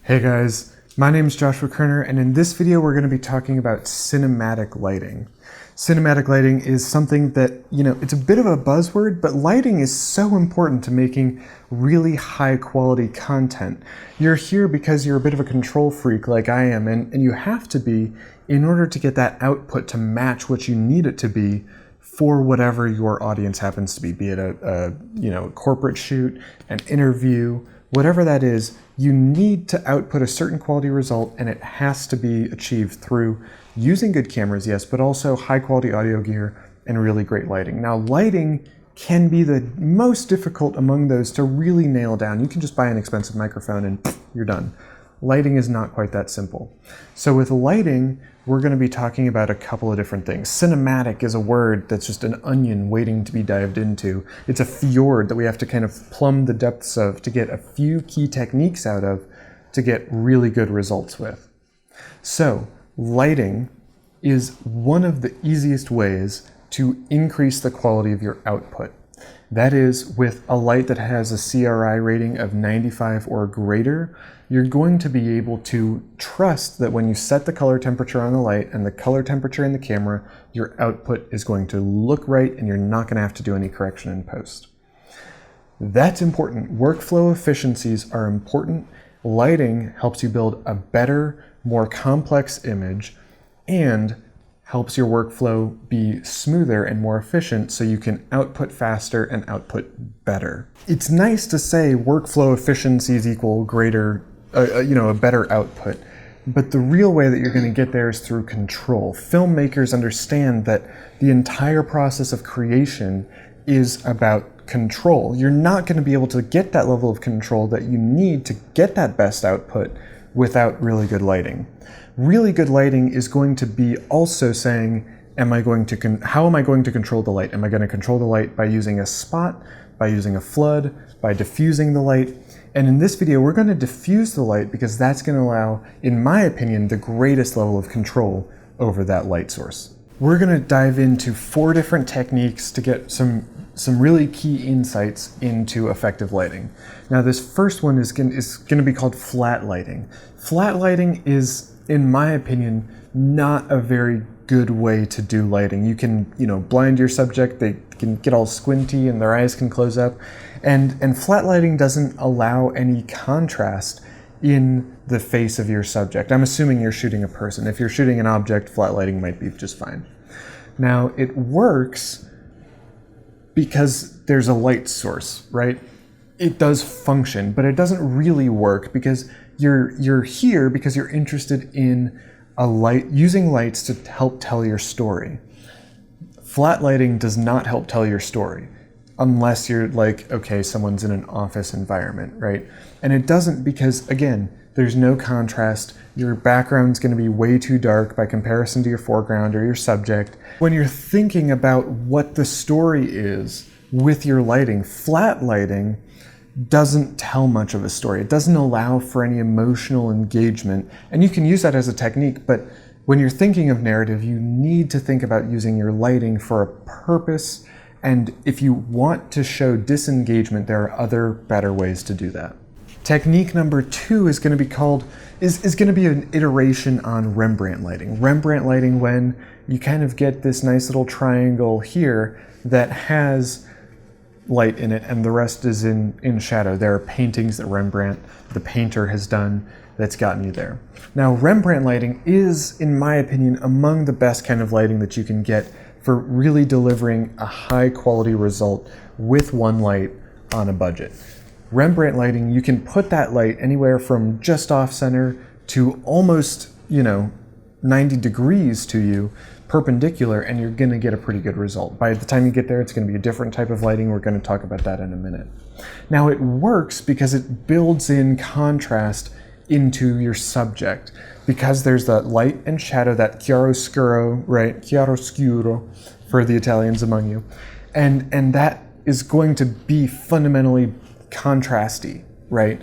Hey guys, my name is Joshua Koerner, and in this video we're going to be talking about cinematic lighting. Cinematic lighting is something that, it's a bit of a buzzword, but lighting is so important to making really high quality content. You're here because you're a bit of a control freak like I am, and you have to be in order to get that output to match what you need it to be for whatever your audience happens to be it a corporate shoot, an interview, whatever that is. You need to output a certain quality result, and it has to be achieved through using good cameras, yes, but also high quality audio gear and really great lighting. Now, lighting can be the most difficult among those to really nail down. You can just buy an expensive microphone and you're done. Lighting is not quite that simple. So with lighting, we're going to be talking about a couple of different things. Cinematic is a word that's just an onion waiting to be dived into. It's a fjord that we have to kind of plumb the depths of to get a few key techniques out of to get really good results with. So lighting is one of the easiest ways to increase the quality of your output. That is, with a light that has a CRI rating of 95 or greater, you're going to be able to trust that when you set the color temperature on the light and the color temperature in the camera, your output is going to look right and you're not going to have to do any correction in post. That's important. Workflow efficiencies are important. Lighting helps you build a better, more complex image and helps your workflow be smoother and more efficient so you can output faster and output better. It's nice to say workflow efficiencies equal greater, a better output, but the real way that you're going to get there is through control. Filmmakers understand that the entire process of creation is about control. You're not going to be able to get that level of control that you need to get that best output without really good lighting. Really good lighting is going to be also saying, how am I going to control the light? Am I going to control the light by using a spot, by using a flood, by diffusing the light? And in this video, we're going to diffuse the light because that's going to allow, in my opinion, the greatest level of control over that light source. We're going to dive into 4 different techniques to get some really key insights into effective lighting. Now, this first one is going to be called flat lighting. Flat lighting is, in my opinion, not a very good way to do lighting. You can, blind your subject, they can get all squinty and their eyes can close up. And flat lighting doesn't allow any contrast in the face of your subject. I'm assuming you're shooting a person. If you're shooting an object, flat lighting might be just fine. Now, it works because there's a light source, right? It does function, but it doesn't really work because you're here because you're interested in using lights to help tell your story. Flat lighting does not help tell your story unless you're like, okay, someone's in an office environment, right? And it doesn't because, again, there's no contrast. Your background's going to be way too dark by comparison to your foreground or your subject. When you're thinking about what the story is with your lighting, flat lighting doesn't tell much of a story. It doesn't allow for any emotional engagement. And you can use that as a technique, but when you're thinking of narrative, you need to think about using your lighting for a purpose. And if you want to show disengagement, there are other better ways to do that. Technique number 2 is going to be an iteration on Rembrandt lighting. Rembrandt lighting, when you kind of get this nice little triangle here that has light in it and the rest is in shadow. There are paintings that Rembrandt, the painter, has done that's gotten you there. Now, Rembrandt lighting is, in my opinion, among the best kind of lighting that you can get for really delivering a high quality result with one light on a budget. Rembrandt lighting, you can put that light anywhere from just off center to almost, 90 degrees to you, perpendicular, and you're going to get a pretty good result. By the time you get there, it's going to be a different type of lighting. We're going to talk about that in a minute. Now, it works because it builds in contrast into your subject. Because there's that light and shadow, that chiaroscuro, right? Chiaroscuro for the Italians among you. And that is going to be fundamentally contrasty, right?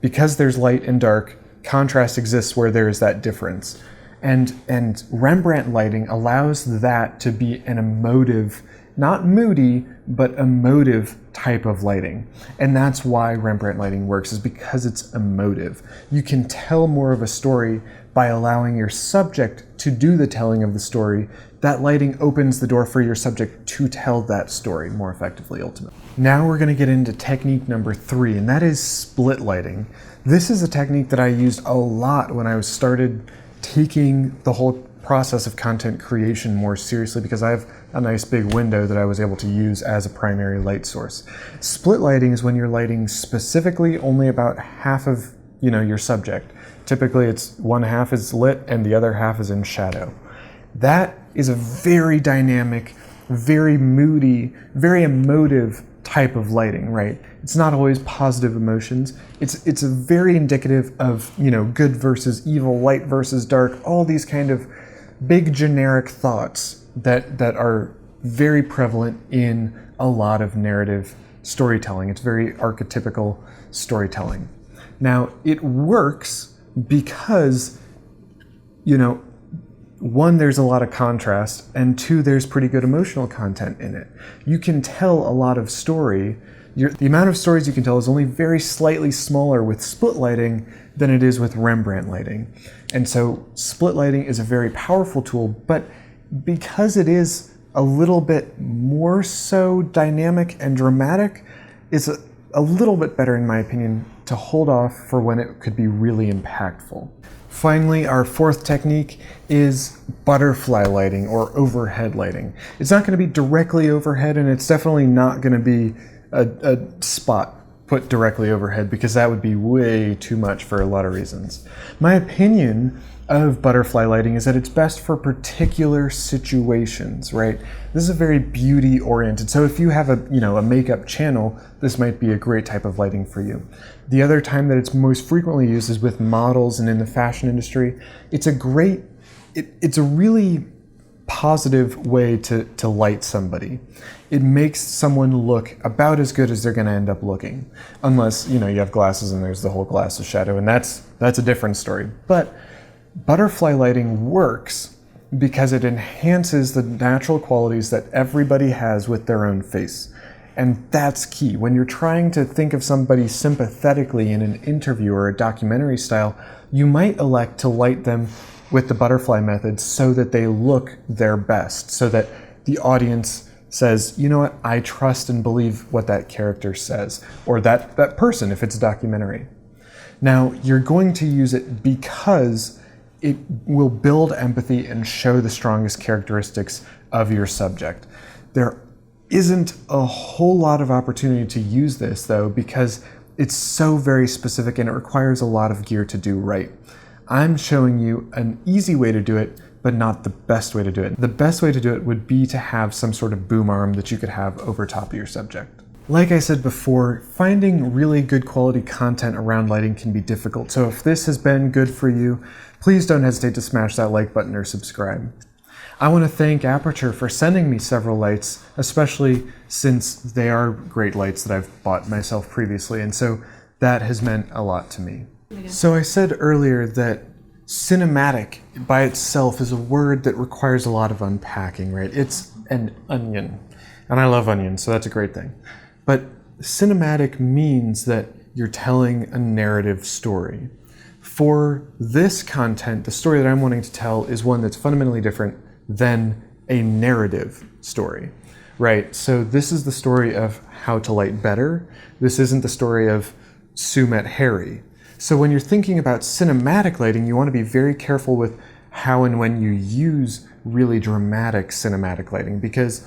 Because there's light and dark, contrast exists where there is that difference. And Rembrandt lighting allows that to be an emotive, not moody, but emotive type of lighting. And that's why Rembrandt lighting works, is because it's emotive. You can tell more of a story by allowing your subject to do the telling of the story. That lighting opens the door for your subject to tell that story more effectively, ultimately. Now we're going to get into technique number 3, and that is split lighting. This is a technique that I used a lot when I started taking the whole process of content creation more seriously, because I have a nice big window that I was able to use as a primary light source. Split lighting is when you're lighting specifically only about half of your subject. Typically it's one half is lit and the other half is in shadow. That is a very dynamic, very moody, very emotive type of lighting, right? It's not always positive emotions. It's a very indicative of, good versus evil, light versus dark, all these kind of big generic thoughts that are very prevalent in a lot of narrative storytelling. It's very archetypical storytelling. Now, it works because, one, there's a lot of contrast, and 2, there's pretty good emotional content in it. You can tell a lot of story. The amount of stories you can tell is only very slightly smaller with split lighting than it is with Rembrandt lighting. And so split lighting is a very powerful tool, but because it is a little bit more so dynamic and dramatic, it's a little bit better, in my opinion, to hold off for when it could be really impactful. Finally, our 4th technique is butterfly lighting or overhead lighting. It's not going to be directly overhead, and it's definitely not going to be a spot put directly overhead, because that would be way too much for a lot of reasons. My opinion of butterfly lighting is that it's best for particular situations, right? This is a very beauty oriented. So if you have a makeup channel, this might be a great type of lighting for you. The other time that it's most frequently used is with models and in the fashion industry. It's a really positive way to light somebody. It makes someone look about as good as they're going to end up looking, unless you have glasses and there's the whole glass of shadow, and that's a different story. But butterfly lighting works because it enhances the natural qualities that everybody has with their own face. And that's key. When you're trying to think of somebody sympathetically in an interview or a documentary style, you might elect to light them with the butterfly method so that they look their best, so that the audience says, you know what, I trust and believe what that character says, or that person if it's a documentary. Now, you're going to use it because it will build empathy and show the strongest characteristics of your subject. There isn't a whole lot of opportunity to use this, though, because it's so very specific and it requires a lot of gear to do right. I'm showing you an easy way to do it, but not the best way to do it. The best way to do it would be to have some sort of boom arm that you could have over top of your subject. Like I said before, finding really good quality content around lighting can be difficult, so if this has been good for you, please don't hesitate to smash that like button or subscribe. I want to thank Aperture for sending me several lights, especially since they are great lights that I've bought myself previously, and so that has meant a lot to me. So I said earlier that cinematic by itself is a word that requires a lot of unpacking, right? It's an onion, and I love onions, so that's a great thing. But cinematic means that you're telling a narrative story. For this content, the story that I'm wanting to tell is one that's fundamentally different than a narrative story, right? So this is the story of how to light better. This isn't the story of Sue met Harry. So when you're thinking about cinematic lighting, you want to be very careful with how and when you use really dramatic cinematic lighting, because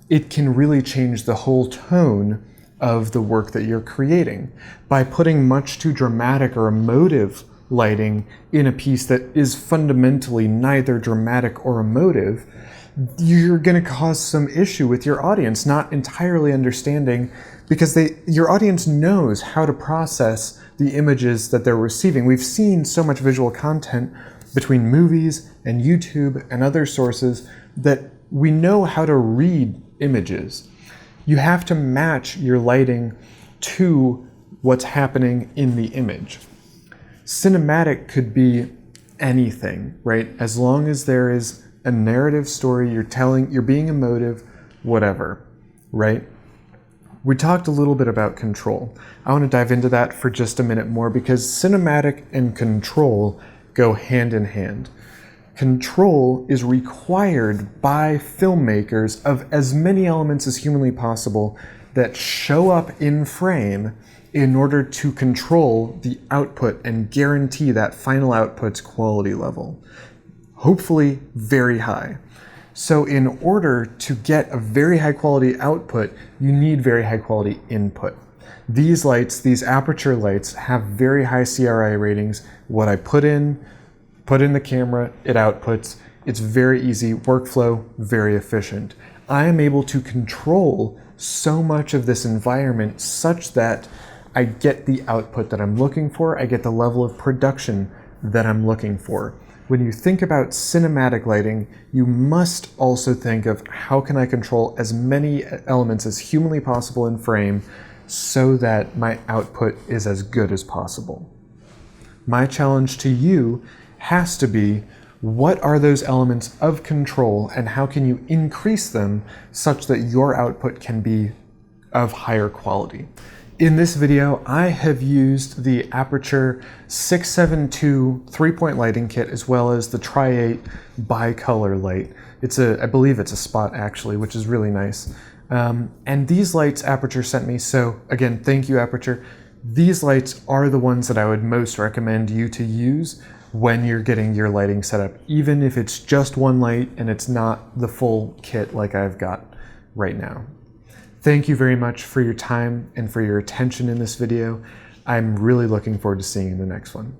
it can really change the whole tone of the work that you're creating. By putting much too dramatic or emotive lighting in a piece that is fundamentally neither dramatic or emotive, you're going to cause some issue with your audience not entirely understanding, because your audience knows how to process the images that they're receiving. We've seen so much visual content between movies and YouTube and other sources that we know how to read images. You have to match your lighting to what's happening in the image. Cinematic could be anything, right? As long as there is a narrative story you're telling, you're being emotive, whatever, right? We talked a little bit about control. I want to dive into that for just a minute more because cinematic and control go hand in hand. Control is required by filmmakers of as many elements as humanly possible that show up in frame in order to control the output and guarantee that final output's quality level. Hopefully very high. So in order to get a very high quality output, you need very high quality input. These lights, these aperture lights, have very high CRI ratings. What I put in the camera, it outputs. It's very easy, workflow, very efficient. I am able to control so much of this environment such that I get the output that I'm looking for, I get the level of production that I'm looking for. When you think about cinematic lighting, you must also think of how can I control as many elements as humanly possible in frame so that my output is as good as possible. My challenge to you has to be, what are those elements of control and how can you increase them such that your output can be of higher quality? In this video, I have used the Aperture 672 3-point lighting kit as well as the Tri-8 bicolor light. I believe it's a spot actually, which is really nice. And these lights Aperture sent me, so again, thank you Aperture. These lights are the ones that I would most recommend you to use when you're getting your lighting set up, even if it's just one light and it's not the full kit like I've got right now. Thank you very much for your time and for your attention in this video. I'm really looking forward to seeing you in the next one.